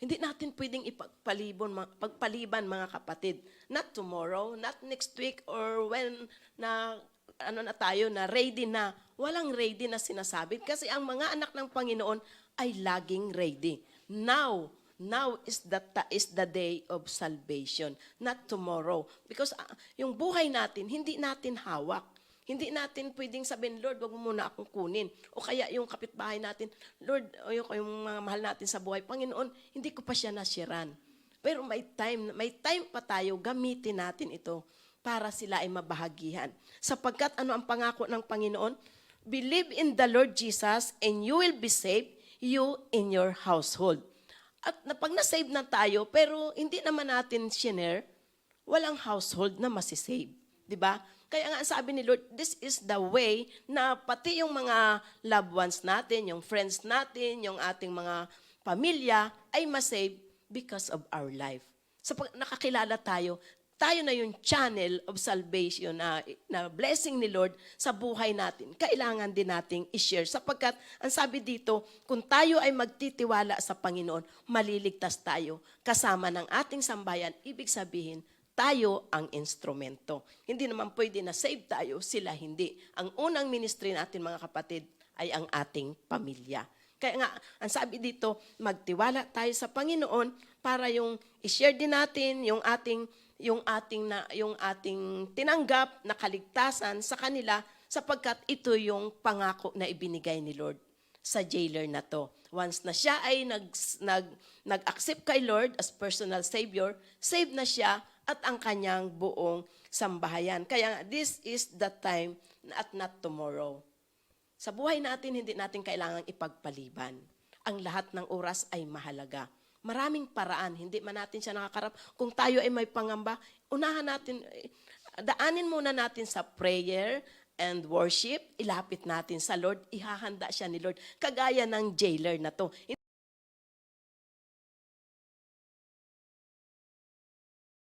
Hindi natin pwedeng pagpaliban mga kapatid. Not tomorrow, not next week, or when na ano na tayo na ready na. Walang ready na sinasabi. Kasi ang mga anak ng Panginoon ay laging ready. Now is the day of salvation, not tomorrow. Because yung buhay natin, hindi natin hawak. Hindi natin pwedeng sabihin, Lord, wag mo muna akong kunin. O kaya yung kapitbahay natin, Lord, o yung mga mahal natin sa buhay, Panginoon, hindi ko pa siya nasyaran. Pero may time pa tayo, gamitin natin ito para sila ay mabahagihan. Sapagkat ano ang pangako ng Panginoon? Believe in the Lord Jesus and you will be saved, you in your household. At pag na-save na tayo, pero hindi naman natin shinare, walang household na masisave. Diba? Kaya nga sabi ni Lord, this is the way na pati yung mga loved ones natin, yung friends natin, yung ating mga pamilya ay masave because of our life. So pag nakakilala tayo na yung channel of salvation na blessing ni Lord sa buhay natin. Kailangan din nating i-share sapagkat ang sabi dito, kung tayo ay magtitiwala sa Panginoon, maliligtas tayo kasama ng ating sambayan. Ibig sabihin, tayo ang instrumento. Hindi naman pwede na save tayo, sila hindi. Ang unang ministry natin mga kapatid ay ang ating pamilya. Kaya nga, ang sabi dito, magtiwala tayo sa Panginoon para yung i-share din natin yung ating tinanggap na kaligtasan sa kanila sapagkat ito yung pangako na ibinigay ni Lord sa jailer na to. Once na siya ay nag-accept kay Lord as personal Savior, saved na siya at ang kanyang buong sambahayan. Kaya this is the time at not tomorrow. Sa buhay natin, hindi natin kailangang ipagpaliban. Ang lahat ng oras ay mahalaga. Maraming paraan, hindi man natin siya nakakarap. Kung tayo ay may pangamba, unahan natin, daanin muna natin sa prayer and worship, ilapit natin sa Lord, ihahanda siya ni Lord. Kagaya ng jailer na to.